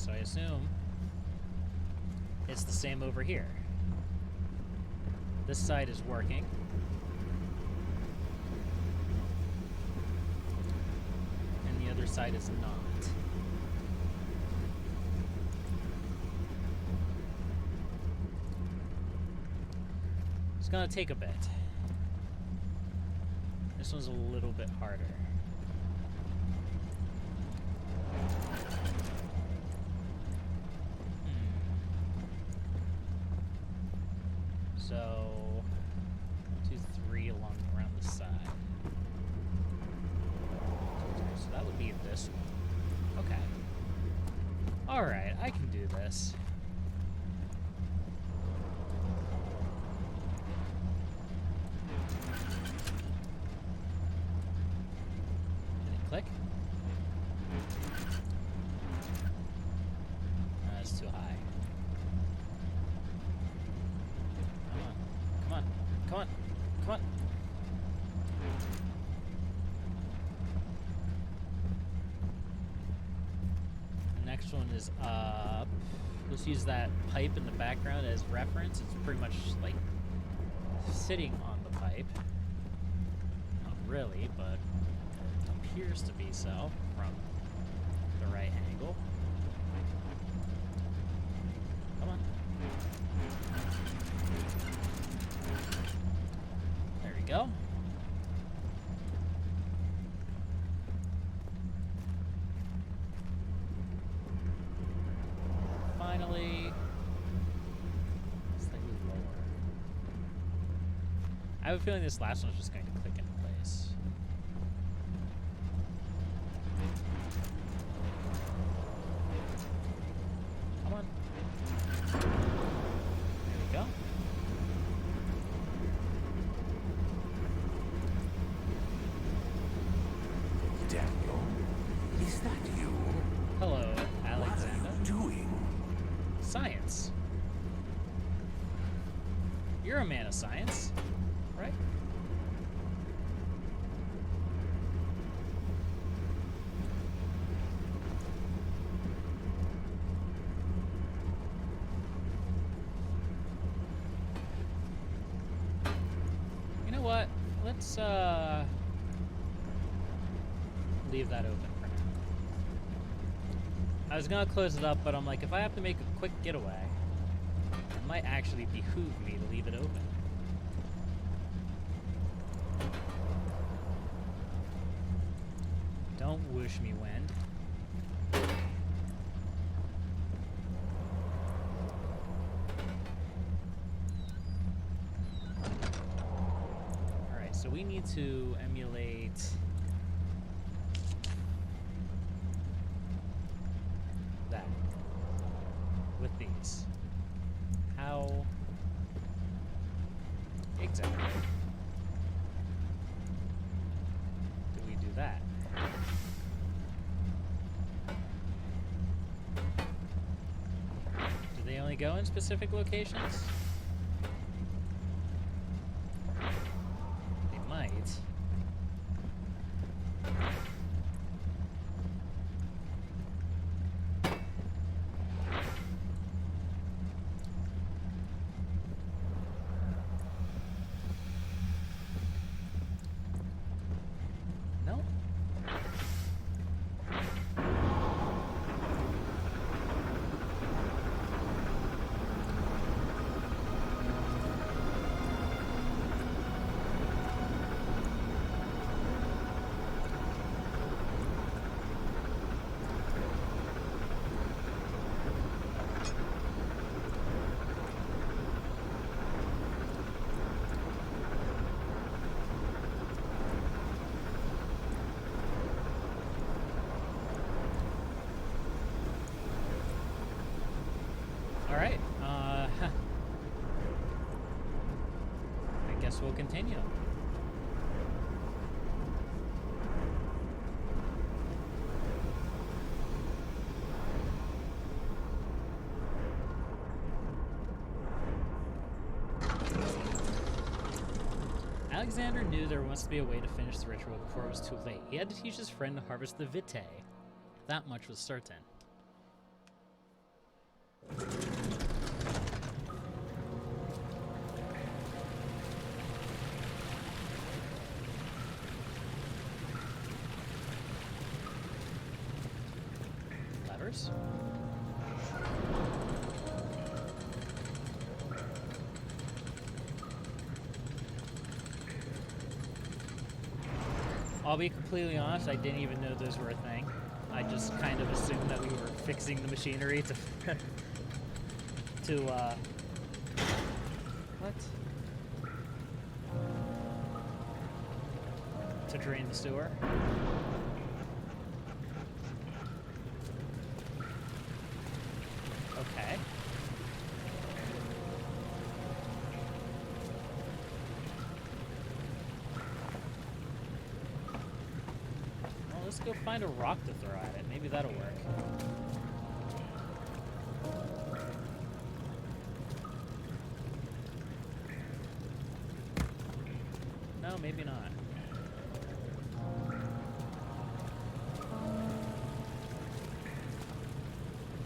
so I assume it's the same over here. This side is working. And the other side is not. It's gonna take a bit. This one's a little bit harder. So, 2, 3 around the side. So that would be this one. Okay. Alright, I can do this. Did it click? That's too high. Come on. Come on. Come on. The next one is up. Let's use that pipe in the background as reference. It's pretty much like sitting on the pipe. Not really, but it appears to be so from the right angle. Come on. There we go. Finally, slightly lower. I have a feeling this last one's just going to click into place. Come on. There we go. Daniel, is that you? Hello, Alexander. What are you doing? Science. You're a man of science, right? You know what? Let's leave that open for now. I was gonna close it up, but I'm like, if I have to make a quick getaway, it might actually behoove me to leave it open. Don't whoosh me, wind. Alright, so we need to emulate that with these. How exactly do we do that? Do they only go in specific locations? They might. No? Alright, I guess we'll continue. Alexander knew there must be a way to finish the ritual before it was too late. He had to teach his friend to harvest the vitae. That much was certain. Levers. I'll be completely honest, I didn't even know those were a thing. I just kind of assumed that we were fixing the machinery to what? To drain the sewer. Okay. Well, let's go find a rock to throw at it. Maybe that'll work. No, maybe not.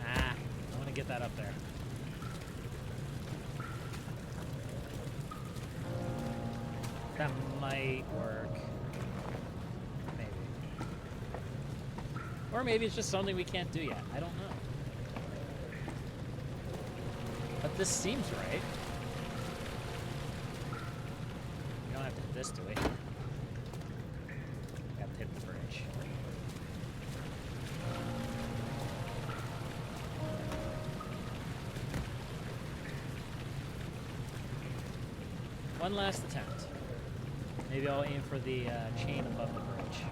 Ah, I want to get that up there. That might work. Maybe. Or maybe it's just something we can't do yet. I don't know. But this seems right. We don't have to hit this, do we? We have to hit the bridge. One last attempt. Maybe I'll aim for the chain above the bridge.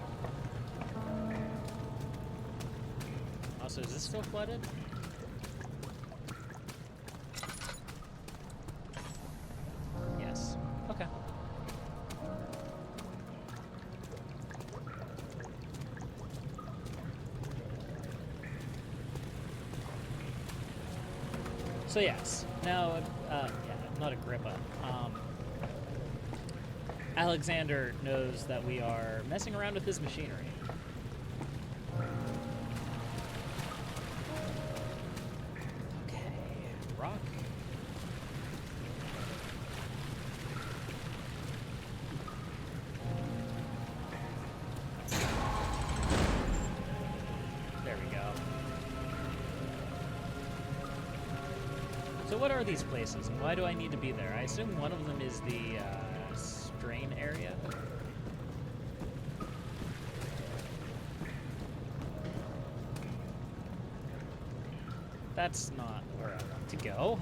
Also, is this still flooded? Yes. Okay. So yes. Now, yeah, not Agrippa. Alexander knows that we are messing around with his machinery. Okay, rock. There we go. So what are these places, and why do I need to be there? I assume one of them is the drain area. That's not where I want to go.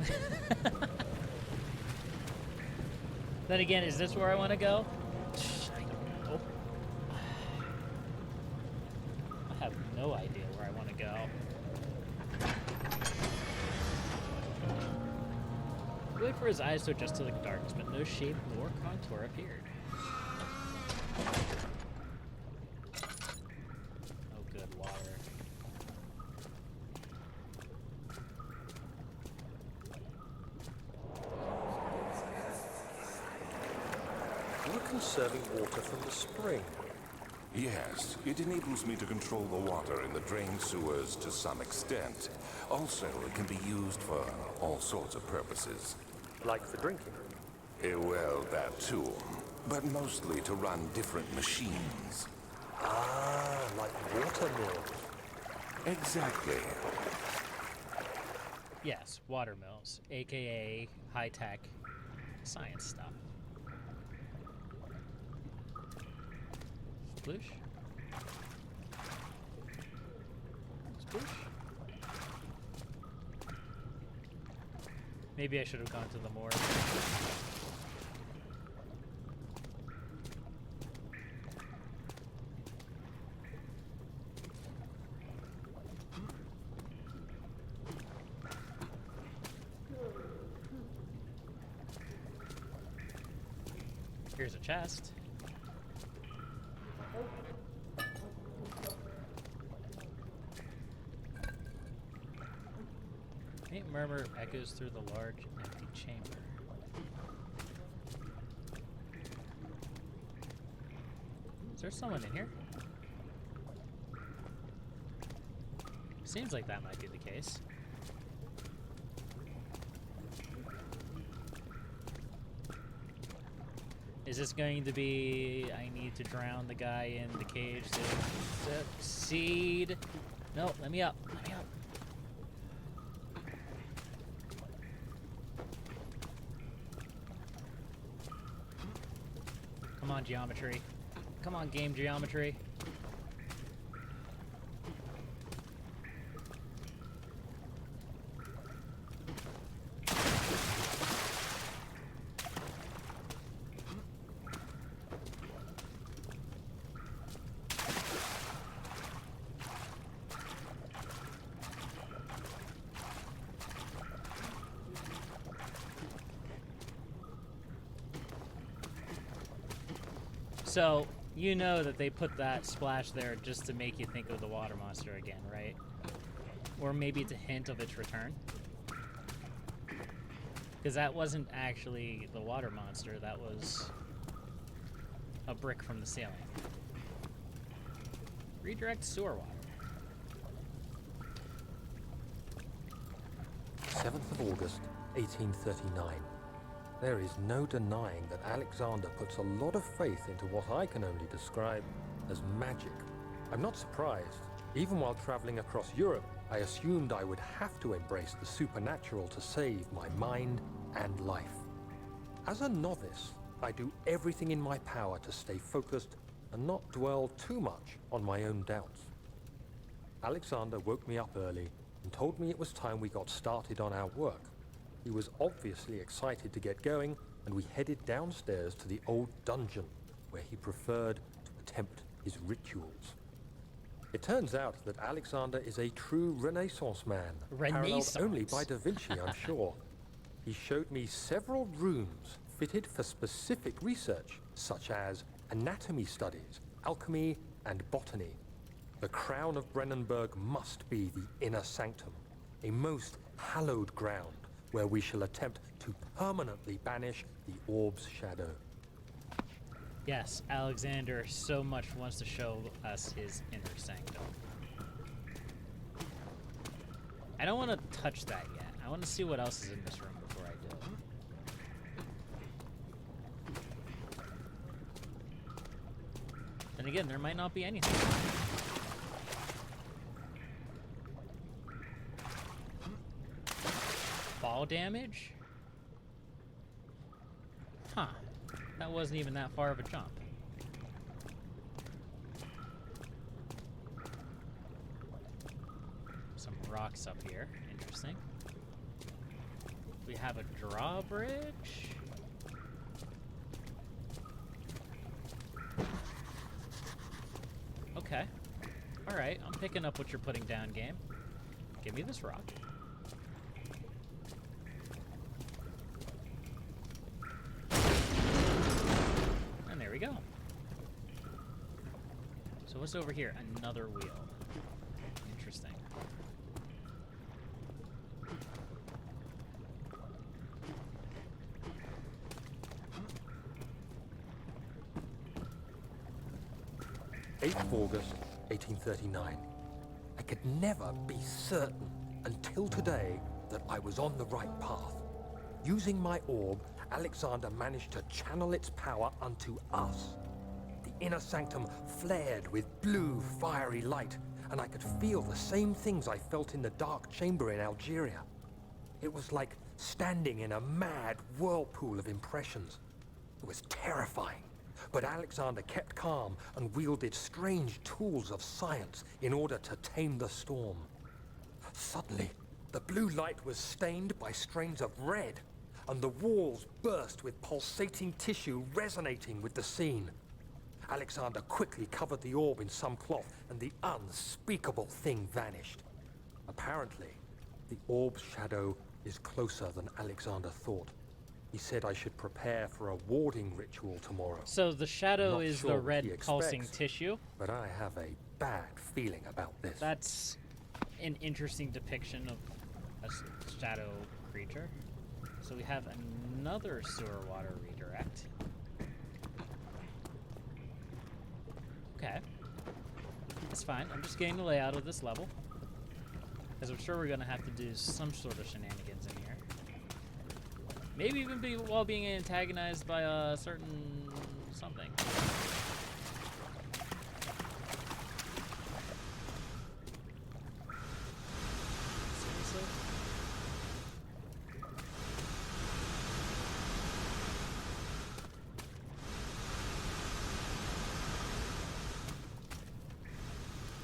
Then again, is this where I want to go? I don't know. I have no idea where I want to go. Wait for his eyes to adjust to the darkness, but no shape nor contour appeared. Oh, good water. We're conserving water from the spring. Yes, it enables me to control the water in the drain sewers to some extent. Also, it can be used for all sorts of purposes. Like for drinking. Well, that too. But mostly to run different machines. Ah, like water mills. Exactly. Yes, water mills, aka high-tech science stuff. Sploosh? Sploosh? Maybe I should have gone to the morgue. Here's a chest. Faint murmur echoes through the large, empty chamber. Is there someone in here? Seems like that might be the case. Is this going to be I need to drown the guy in the cage to succeed? No, let me up. Let me up. Come on, geometry. Come on, game geometry. So, you know that they put that splash there just to make you think of the water monster again, right? Or maybe it's a hint of its return. Because that wasn't actually the water monster, that was a brick from the ceiling. Redirect sewer water. 7th of August, 1839. There is no denying that Alexander puts a lot of faith into what I can only describe as magic. I'm not surprised. Even while traveling across Europe, I assumed I would have to embrace the supernatural to save my mind and life. As a novice, I do everything in my power to stay focused and not dwell too much on my own doubts. Alexander woke me up early and told me it was time we got started on our work. He was obviously excited to get going, and we headed downstairs to the old dungeon, where he preferred to attempt his rituals. It turns out that Alexander is a true Renaissance man, paralleled only by Da Vinci, I'm sure. He showed me several rooms fitted for specific research, such as anatomy studies, alchemy, and botany. The crown of Brennenburg must be the inner sanctum, a most hallowed ground, where we shall attempt to permanently banish the orb's shadow. Yes, Alexander so much wants to show us his inner sanctum. I don't want to touch that yet. I want to see what else is in this room before I do it. Then again, there might not be anything. Fall damage? Huh. That wasn't even that far of a jump. Some rocks up here. Interesting. We have a drawbridge. Okay. Alright, I'm picking up what you're putting down, game. Give me this rock. There we go. So what's over here? Another wheel. Interesting. August 1839. I could never be certain until today that I was on the right path. Using my orb, Alexander managed to channel its power unto us. The inner sanctum flared with blue, fiery light, and I could feel the same things I felt in the dark chamber in Algeria. It was like standing in a mad whirlpool of impressions. It was terrifying, but Alexander kept calm and wielded strange tools of science in order to tame the storm. Suddenly, the blue light was stained by strains of red, and the walls burst with pulsating tissue resonating with the scene. Alexander quickly covered the orb in some cloth, and the unspeakable thing vanished. Apparently, the orb's shadow is closer than Alexander thought. He said I should prepare for a warding ritual tomorrow. So the shadow Not is sure the what red he pulsing expects, tissue? But I have a bad feeling about this. That's an interesting depiction of a shadow creature. So we have another sewer water redirect. Okay. That's fine. I'm just getting the layout of this level. Because I'm sure we're going to have to do some sort of shenanigans in here. Maybe even while being antagonized by a certain something. Seriously?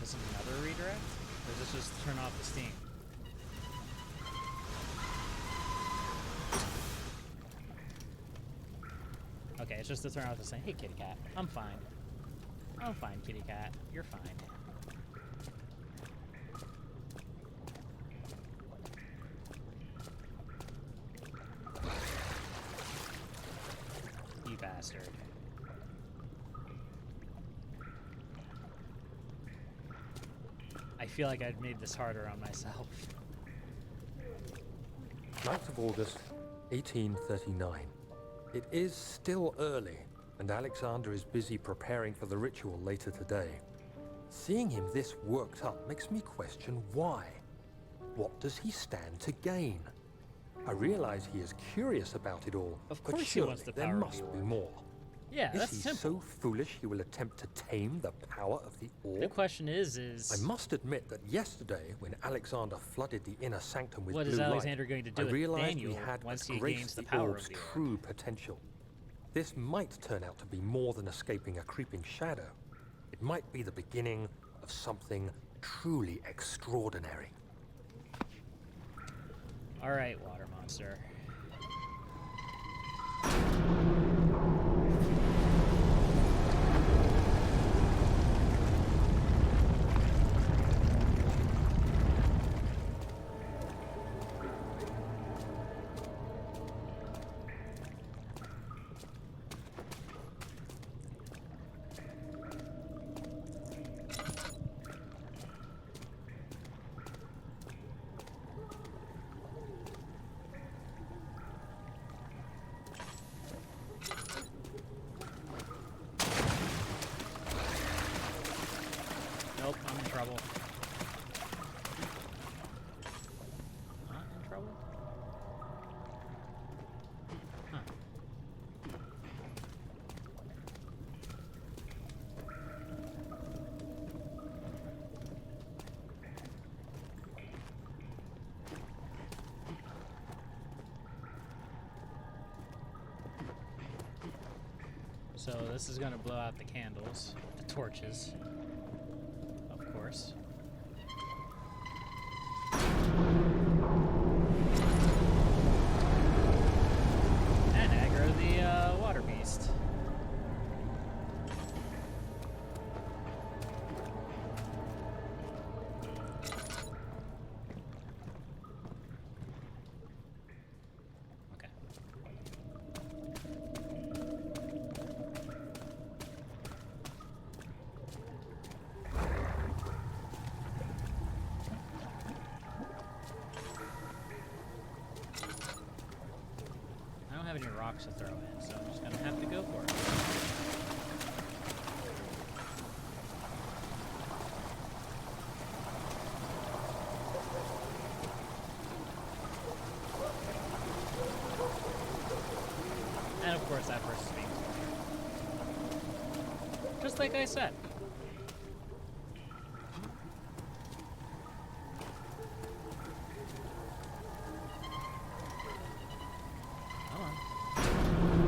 Is it another redirect? Or does this just turn off the steam? Okay, it's just to turn off the steam. Hey, kitty cat. I'm fine. I'm fine, kitty cat. You're fine. You bastard. I feel like I've made this harder on myself. 9th of August, 1839. It is still early, and Alexander is busy preparing for the ritual later today. Seeing him this worked up makes me question why. What does he stand to gain? I realize he is curious about it all, Of but course he surely wants the there power of must the be orb. more. Yeah, Is that's he simple. so foolish he will attempt to tame the power of the orb? The question is I must admit that yesterday, when Alexander flooded the inner sanctum with what blue is light, Alexander going to do I with realized Daniel we had once he graced gains the the power orb's of the orb? true potential. This might turn out to be more than escaping a creeping shadow. It might be the beginning of something truly extraordinary. All right, water monster. Nope, I'm in trouble. Not in trouble? Huh. So this is gonna blow out the candles, the torches, of course. And aggro the water beast. Okay. I don't have any rocks to throw in, so I'm just gonna have to go for it. And of course that versus me. Just like I said. Come on.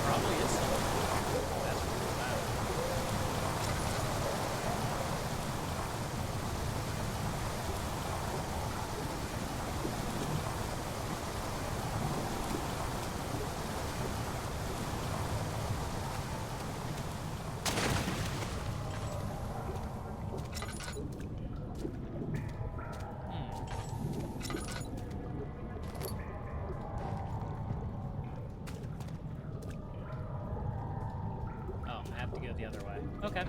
Probably is something. That's really loud. Oh, I have to go the other way. Okay.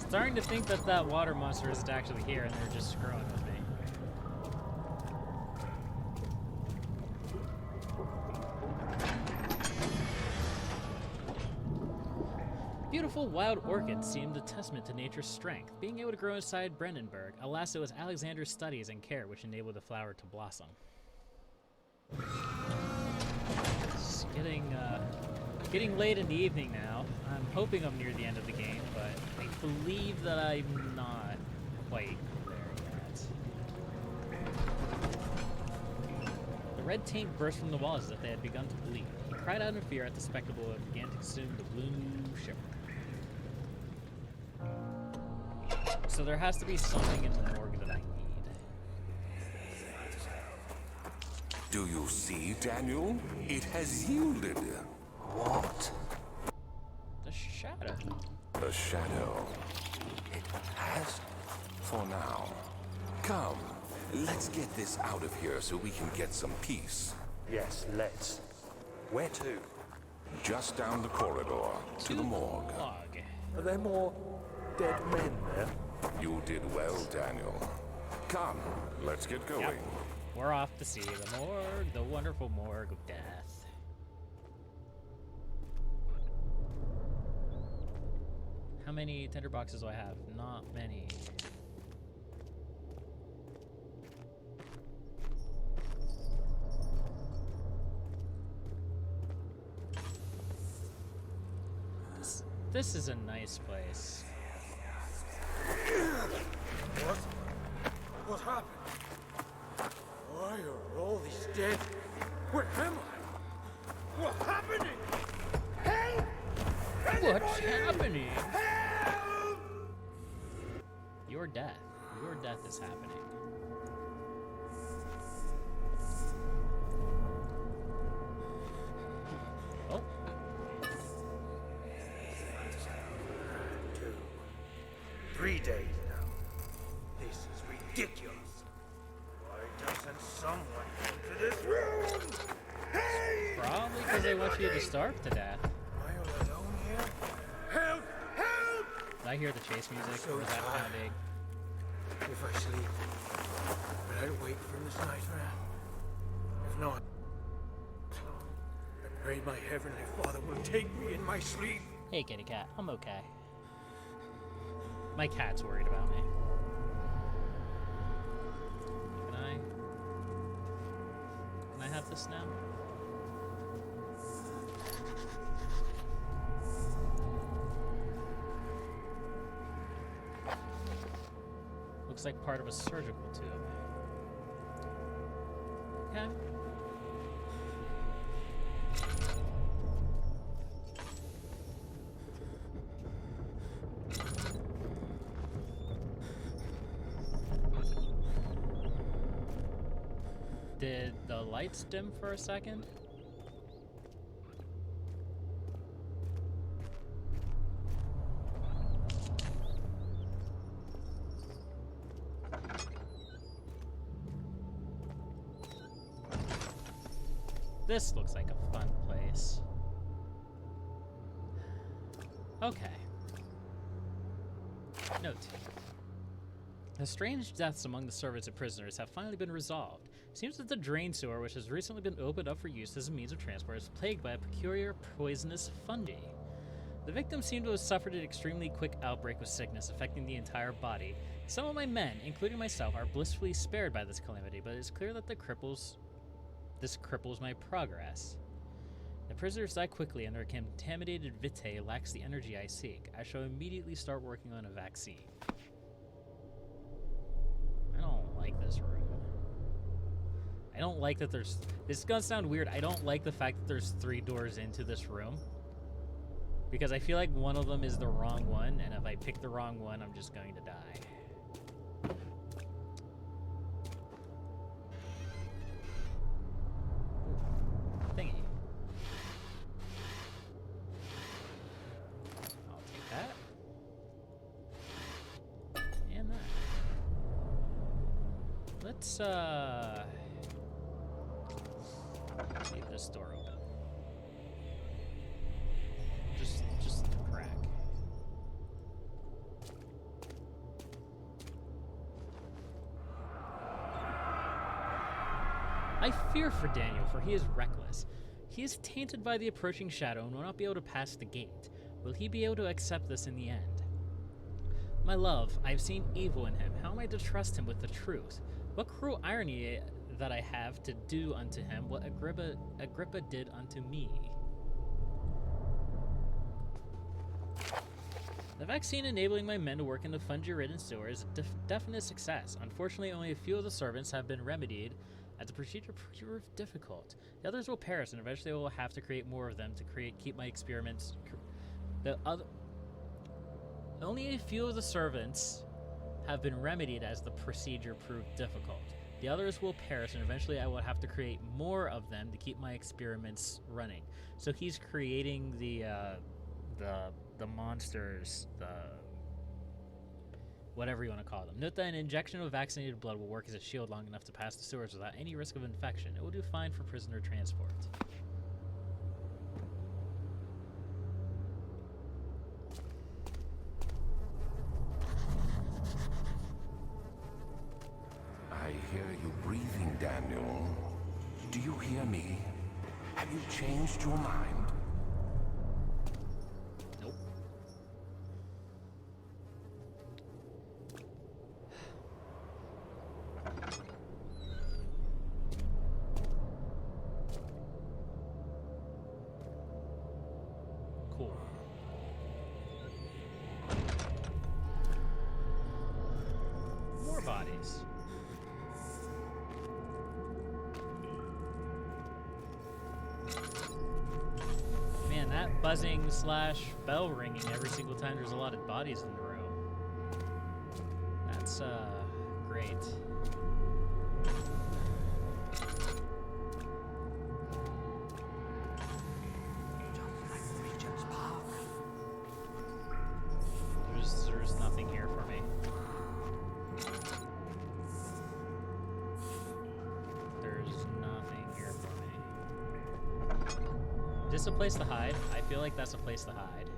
Starting to think that that water monster isn't actually here and they're just screwing with me. Beautiful wild orchids seemed a testament to nature's strength, being able to grow inside Brandenburg. Alas, it was Alexander's studies and care which enabled the flower to blossom. It's getting late in the evening now. I'm hoping I'm near the end of the game, but I believe that I'm not quite there yet. The red taint burst from the walls as if they had begun to bleed. He cried out in fear at the spectacle and began to consume the blue shiver. So there has to be something in the morgue that I need. Do you see, Daniel? It has yielded. What? The shadow. The shadow. It has? For now. Come, let's get this out of here so we can get some peace. Yes, let's. Where to? Just down the corridor, to the morgue. Log. Are there more dead men there? You did well, Daniel. Come, let's get going. Yep. We're off to see the morgue, the wonderful morgue of death. How many tinder boxes do I have? Not many. This is a nice place. What happened? Why are all these dead? Where am I? What's happening? Help! What's happening? Help! Your death. Your death is happening. Oh. 2, 3 days now. This is ridiculous. Why doesn't someone go to this room? Hey! Probably because they want you to starve to death. Am I all alone here? Help! Help! Did I hear the chase music? So Or was that tired. pounding? If I sleep, will I wake from this nightmare? If not, I pray my heavenly Father will take me in my sleep. Hey, kitty cat. I'm okay. My cat's worried about me. Can I have this now? Looks like part of a surgical tube. Okay. Did the lights dim for a second? This looks like a fun place. Okay. Note. The strange deaths among the servants and prisoners have finally been resolved. Seems that the drain sewer, which has recently been opened up for use as a means of transport, is plagued by a peculiar poisonous fungi. The victims seem to have suffered an extremely quick outbreak of sickness affecting the entire body. Some of my men, including myself, are blissfully spared by this calamity, but it is clear that this cripples my progress. The prisoners die quickly and their contaminated vitae lacks the energy I seek. I shall immediately start working on a vaccine. I don't like this room. I don't like that there's... This is gonna sound weird. I don't like the fact that there's 3 doors into this room. Because I feel like one of them is the wrong one, and if I pick the wrong one, I'm just going to die. Thingy. I'll take that. And that. Let's, leave this door open. Just a crack. I fear for Daniel, for he is reckless. He is tainted by the approaching shadow and will not be able to pass the gate. Will he be able to accept this in the end? My love, I have seen evil in him. How am I to trust him with the truth? What cruel irony that I have to do unto him what Agrippa did unto me. The vaccine enabling my men to work in the fungi-ridden sewer is a definite success. Unfortunately, only a few of the servants have been remedied, as the procedure proved difficult. The others will perish, and eventually I will have to create more of them to keep my experiments. Only a few of the servants have been remedied as the procedure proved difficult. The others will perish, and eventually I will have to create more of them to keep my experiments running. So he's creating the monsters, whatever you want to call them. Note that an injection of vaccinated blood will work as a shield long enough to pass the sewers without any risk of infection. It will do fine for prisoner transport. I hear you breathing, Daniel. Do you hear me? Have you changed your mind? Nope. Cool. More bodies. Man, that buzzing / bell ringing every single time there's a lot of bodies in the room. That's, great. There's nothing here for me. There's nothing here for me. Is this a place to hide? I feel like that's a place to hide.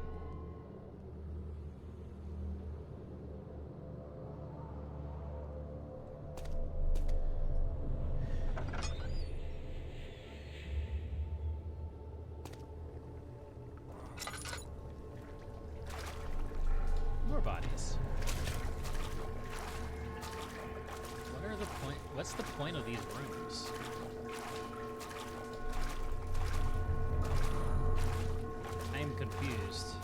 More bodies. What's the point of these rooms? I am confused.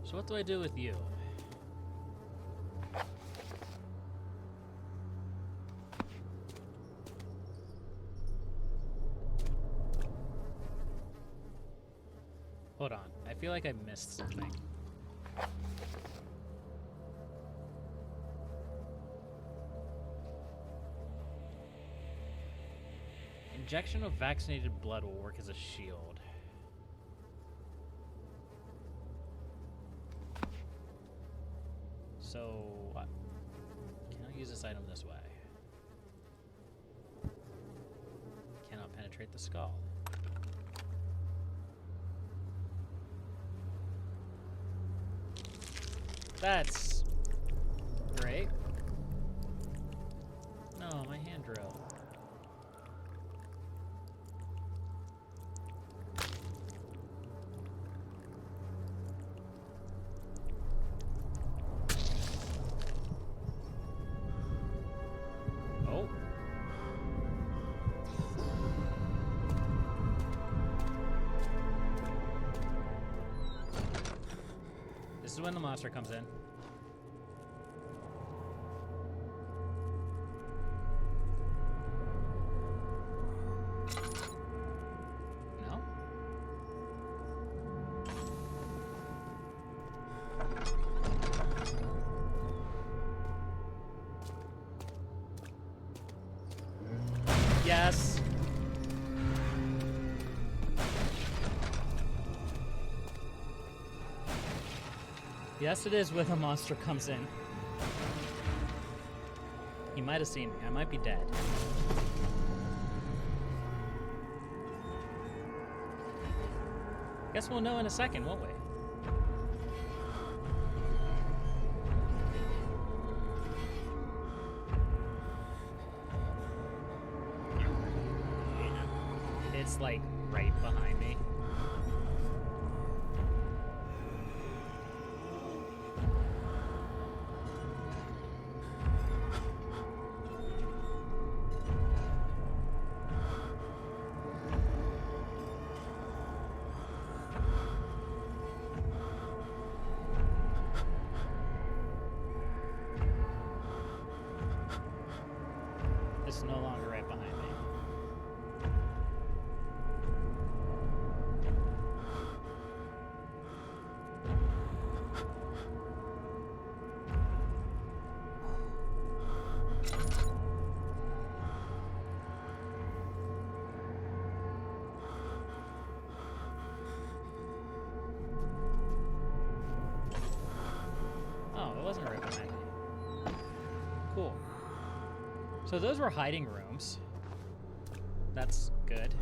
So what do I do with you? Hold on. I feel like I missed something. Injection of vaccinated blood will work as a shield. So, cannot use this item this way. Cannot penetrate the skull. That's great. No, my hand drill. Oh. This is when the monster comes in. No? Yes. Yes, it is when the monster comes in. He might have seen me. I might be dead. Guess we'll know in a second, won't we? it's like right behind me. It's no longer right behind me. Oh, it wasn't right behind me. Cool. So those were hiding rooms. That's good.